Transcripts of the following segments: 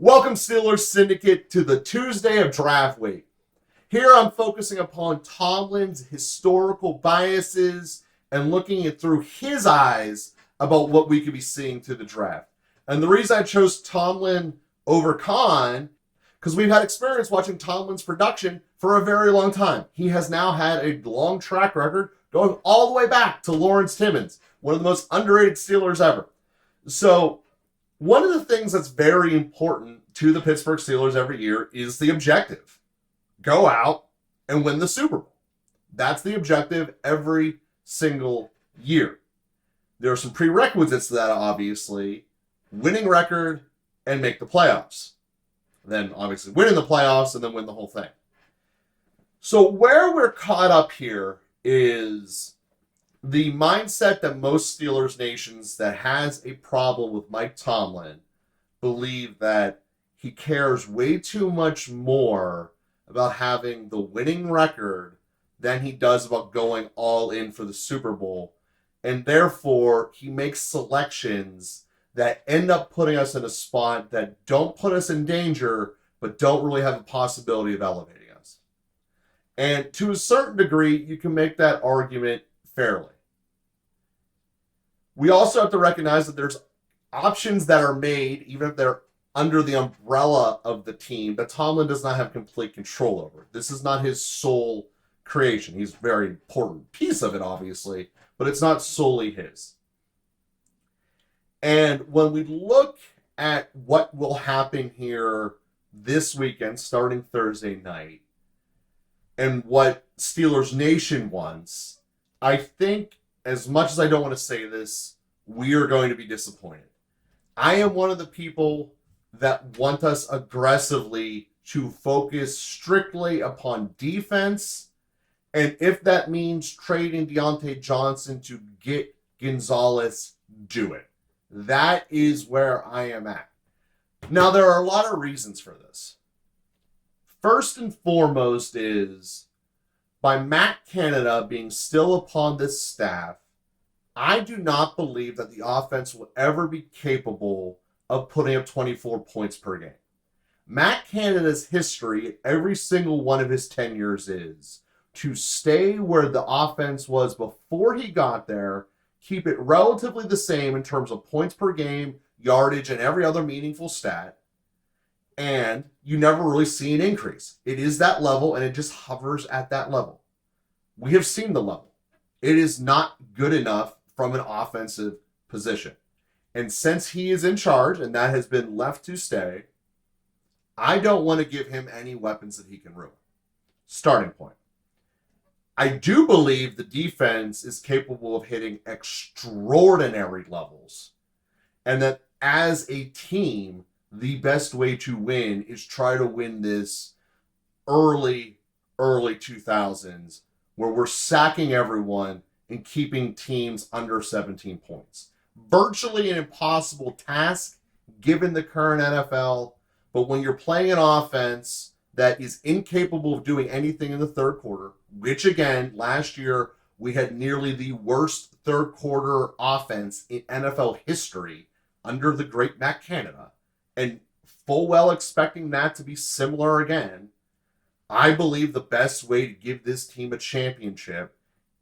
Welcome, Steelers Syndicate, to the Tuesday of draft week. Here I'm focusing upon Tomlin's historical biases and looking it through his eyes about what we could be seeing to the draft. And the reason I chose Tomlin over Khan, because we've had experience watching Tomlin's production for a very long time. He has now had a long track record going all the way back to Lawrence Timmons, one of the most underrated Steelers ever. So one of the things that's very important to the Pittsburgh Steelers every year is the objective. Go out and win the Super Bowl. That's the objective every single year. There are some prerequisites to that, obviously. Winning record and make the playoffs. Then, obviously, winning the playoffs and then win the whole thing. So where we're caught up here is the mindset that most Steelers nations that has a problem with Mike Tomlin believe that he cares way too much more about having the winning record than he does about going all in for the Super Bowl. And therefore, he makes selections that end up putting us in a spot that don't put us in danger, but don't really have a possibility of elevating us. And to a certain degree, you can make that argument fairly. We also have to recognize that there's options that are made, even if they're under the umbrella of the team, that Tomlin does not have complete control over. This is not his sole creation. He's a very important piece of it, obviously, but it's not solely his. And when we look at what will happen here this weekend, starting Thursday night, and what Steelers Nation wants, I think, as much as I don't want to say this, we are going to be disappointed. I am one of the people that want us aggressively to focus strictly upon defense, and if that means trading Deontay Johnson to get Gonzalez, do it. That is where I am at. Now, there are a lot of reasons for this. First and foremost is, by Matt Canada being still upon this staff, I do not believe that the offense will ever be capable of putting up 24 points per game. Matt Canada's history at every single one of his tenures is to stay where the offense was before he got there, keep it relatively the same in terms of points per game, yardage, and every other meaningful stat, and you never really see an increase. It is that level, and it just hovers at that level. We have seen the level. It is not good enough from an offensive position. And since he is in charge, and that has been left to stay, I don't want to give him any weapons that he can ruin. Starting point. I do believe the defense is capable of hitting extraordinary levels, and that as a team, the best way to win is try to win this early 2000s, where we're sacking everyone and keeping teams under 17 points. Virtually an impossible task given the current NFL, but when you're playing an offense that is incapable of doing anything in the third quarter, which again, last year we had nearly the worst third quarter offense in NFL history under the great Matt Canada, and full well expecting that to be similar again, I believe the best way to give this team a championship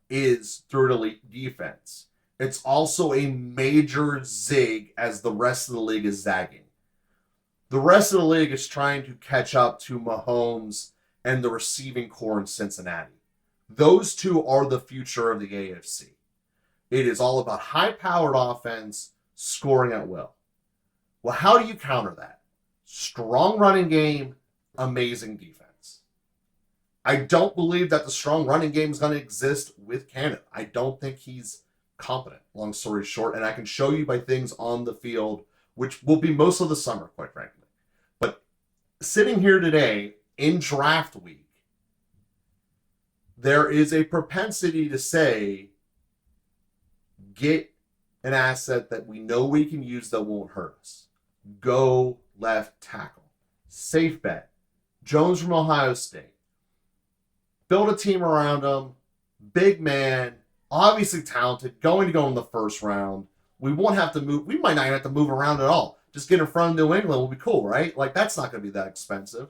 is through an elite defense. It's also a major zig as the rest of the league is zagging. The rest of the league is trying to catch up to Mahomes and the receiving core in Cincinnati. Those two are the future of the AFC. It is all about high-powered offense, scoring at will. Well, how do you counter that? Strong running game, amazing defense. I don't believe that the strong running game is going to exist with Canada. I don't think he's competent, long story short, and I can show you by things on the field, which will be most of the summer, quite frankly. But sitting here today in draft week, there is a propensity to say, get an asset that we know we can use that won't hurt us. Go left tackle. Safe bet. Jones from Ohio State. Build a team around him. Big man. Obviously talented. Going to go in the first round. We won't have to move. We might not have to move around at all. Just get in front of New England will be cool, right? Like, that's not going to be that expensive.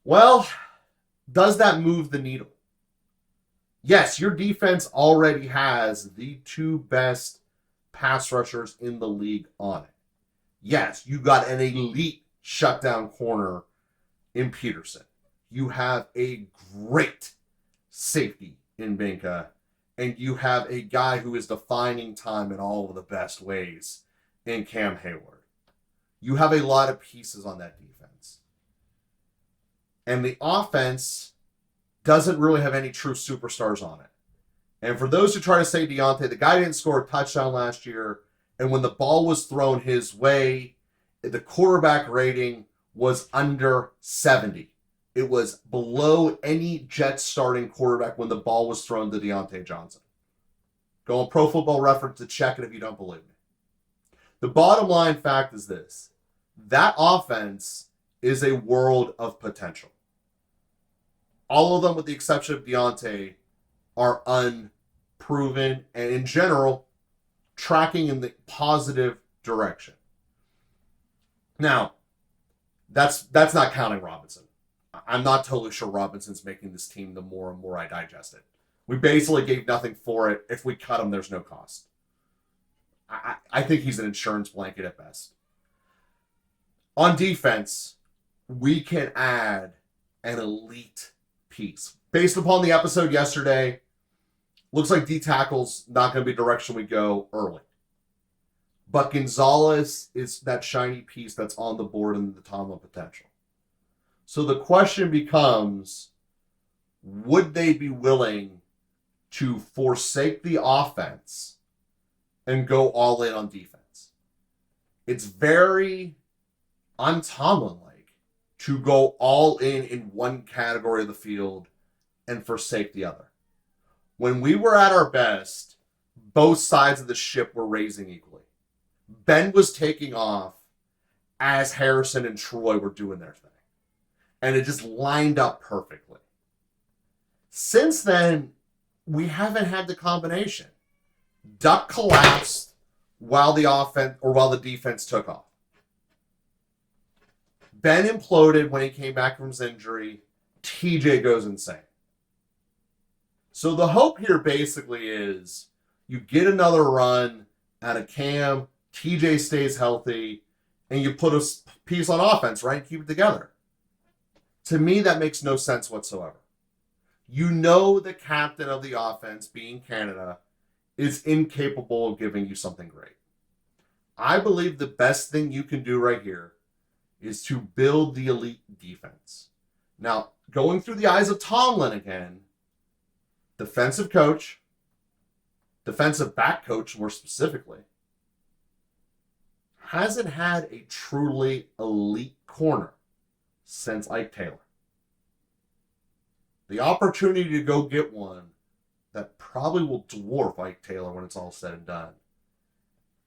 Well, does that move the needle? Yes, your defense already has the 2 best pass rushers in the league on it. Yes, you got an elite shutdown corner in Peterson. You have a great safety in Binka, and you have a guy who is defining time in all of the best ways in Cam Hayward. You have a lot of pieces on that defense. And the offense doesn't really have any true superstars on it. And for those who try to say Deontay, the guy didn't score a touchdown last year, and when the ball was thrown his way, the quarterback rating was under 70. It was below any Jets starting quarterback when the ball was thrown to Deontay Johnson. Go on Pro Football Reference to check it if you don't believe me. The bottom line fact is this. That offense is a world of potential. All of them, with the exception of Deontay, are unproven and, in general, tracking in the positive direction. Now, that's not counting Robinson. I'm not totally sure Robinson's making this team the more and more I digest it. We basically gave nothing for it. If we cut him, there's no cost. I think he's an insurance blanket at best. On defense, we can add an elite piece. Based upon the episode yesterday, looks like D-tackle's not going to be the direction we go early. But Gonzalez is that shiny piece that's on the board in the Tomlin potential. So the question becomes, would they be willing to forsake the offense and go all in on defense? It's very un-Tomlin-like to go all in one category of the field and forsake the other. When we were at our best, both sides of the ship were raising equally. Ben was taking off as Harrison and Troy were doing their thing. And it just lined up perfectly. Since then, we haven't had the combination. Duck collapsed while the defense took off. Ben imploded when he came back from his injury. TJ goes insane. So the hope here basically is you get another run out of Cam, TJ stays healthy, and you put a piece on offense, right? Keep it together. To me, that makes no sense whatsoever. You know the captain of the offense, being Canada, is incapable of giving you something great. I believe the best thing you can do right here is to build the elite defense. Now, going through the eyes of Tomlin again, defensive coach, defensive back coach more specifically, hasn't had a truly elite corner since Ike Taylor. The opportunity to go get one that probably will dwarf Ike Taylor when it's all said and done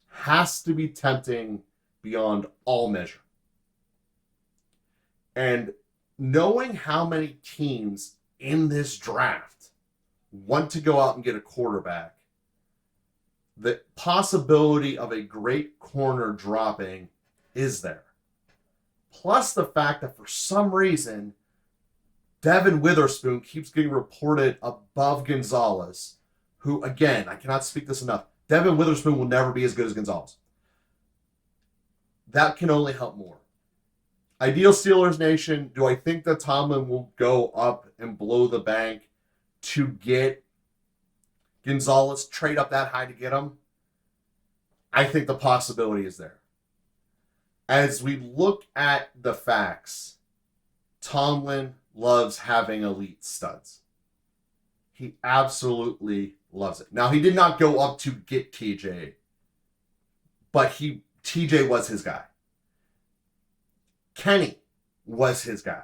has to be tempting beyond all measure. And knowing how many teams in this draft want to go out and get a quarterback, the possibility of a great corner dropping is there. Plus the fact that for some reason, Devin Witherspoon keeps getting reported above Gonzalez, who, again, I cannot speak this enough. Devin Witherspoon will never be as good as Gonzalez. That can only help more. Ideal Steelers Nation, do I think that Tomlin will go up and blow the bank to get Gonzalez, trade up that high to get him? I think the possibility is there. As we look at the facts, Tomlin loves having elite studs. He absolutely loves it. Now, he did not go up to get TJ, but TJ was his guy. Kenny was his guy.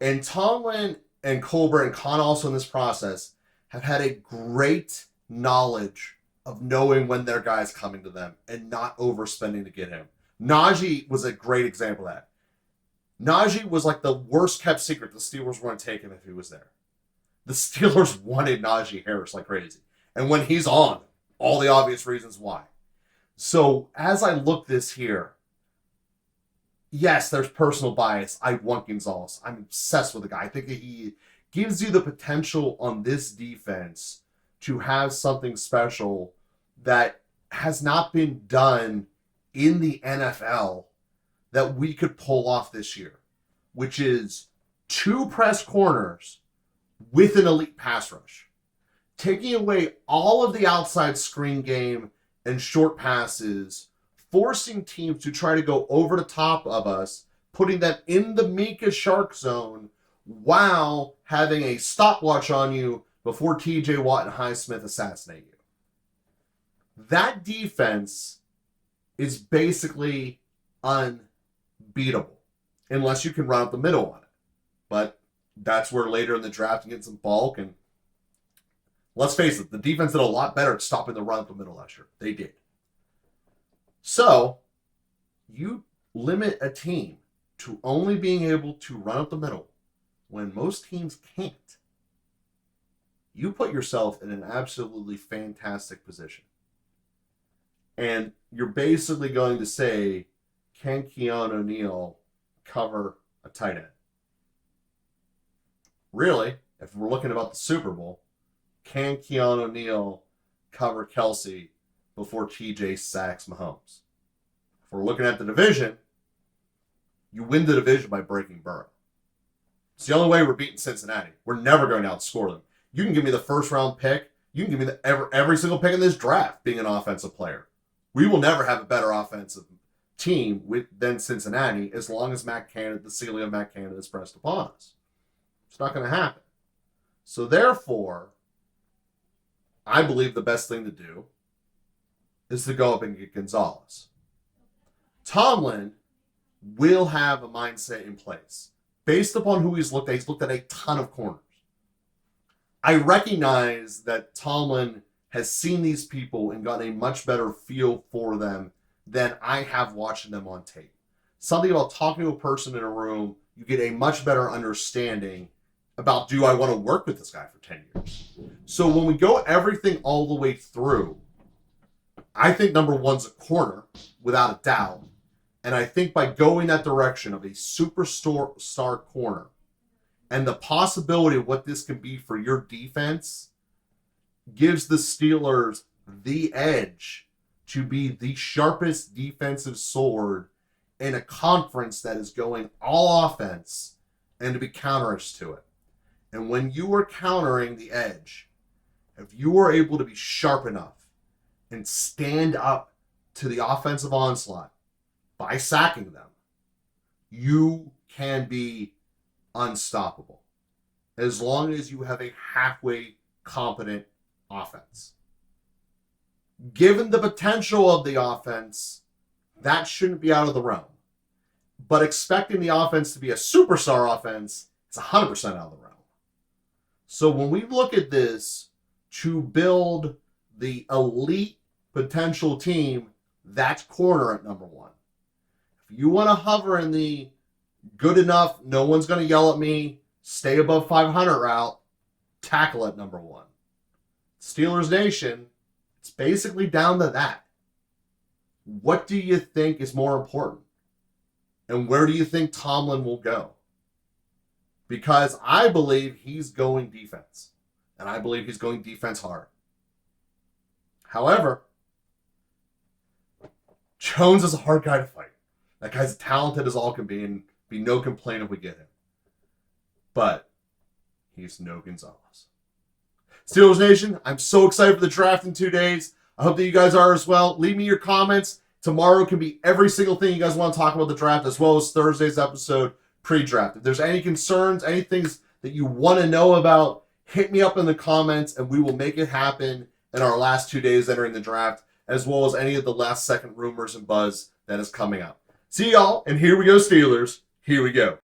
And Tomlin and Colbert and Khan also in this process have had a great knowledge of knowing when their guy's coming to them and not overspending to get him. Najee was a great example of that. Najee was like the worst kept secret the Steelers weren't taking if he was there. The Steelers wanted Najee Harris like crazy. And when he's on, all the obvious reasons why. So as I look this here, yes, there's personal bias. I want Gonzalez. I'm obsessed with the guy. I think that he gives you the potential on this defense to have something special that has not been done in the NFL that we could pull off this year, which is 2 press corners with an elite pass rush, taking away all of the outside screen game and short passes, forcing teams to try to go over the top of us, putting them in the Mika Shark zone while having a stopwatch on you before TJ Watt and Highsmith assassinate you. That defense is basically unbeatable unless you can run up the middle on it. But that's where later in the draft you get some bulk. And let's face it, the defense did a lot better at stopping the run up the middle last year. They did. So you limit a team to only being able to run up the middle when most teams can't. You put yourself in an absolutely fantastic position. And you're basically going to say, can Keanu O'Neal cover a tight end? Really, if we're looking about the Super Bowl, can Keanu O'Neal cover Kelsey before TJ sacks Mahomes? If we're looking at the division, you win the division by breaking Burrow. It's the only way we're beating Cincinnati. We're never going to outscore them. You can give me the first round pick. You can give me every single pick in this draft being an offensive player. We will never have a better offensive team than Cincinnati as long as the ceiling of Matt Canada is pressed upon us. It's not going to happen. So therefore, I believe the best thing to do is to go up and get Gonzalez. Tomlin will have a mindset in place. Based upon who he's looked at a ton of corners. I recognize that Tomlin has seen these people and gotten a much better feel for them than I have watching them on tape. Something about talking to a person in a room, you get a much better understanding about, do I want to work with this guy for 10 years? So when we go everything all the way through, I think number one's a corner, without a doubt. And I think by going that direction of a superstar corner and the possibility of what this can be for your defense gives the Steelers the edge to be the sharpest defensive sword in a conference that is going all offense and to be counters to it. And when you are countering the edge, if you are able to be sharp enough and stand up to the offensive onslaught by sacking them, you can be unstoppable as long as you have a halfway competent offense. Given the potential of the offense, that shouldn't be out of the realm. But expecting the offense to be a superstar offense, it's 100% out of the realm. So when we look at this to build the elite potential team, that's corner at number one. If you want to hover in the good enough, no one's going to yell at me, stay above 500 route, tackle at number one. Steelers Nation, it's basically down to that. What do you think is more important? And where do you think Tomlin will go? Because I believe he's going defense. And I believe he's going defense hard. However, Jones is a hard guy to fight. That guy's talented as all can be, and be no complaint if we get him. But he's no Gonzalez. Steelers Nation, I'm so excited for the draft in 2 days. I hope that you guys are as well. Leave me your comments. Tomorrow can be every single thing you guys want to talk about the draft, as well as Thursday's episode pre-draft. If there's any concerns, any things that you want to know about, hit me up in the comments, and we will make it happen in our last 2 days entering the draft, as well as any of the last second rumors and buzz that is coming up. See y'all, and here we go, Steelers. Here we go.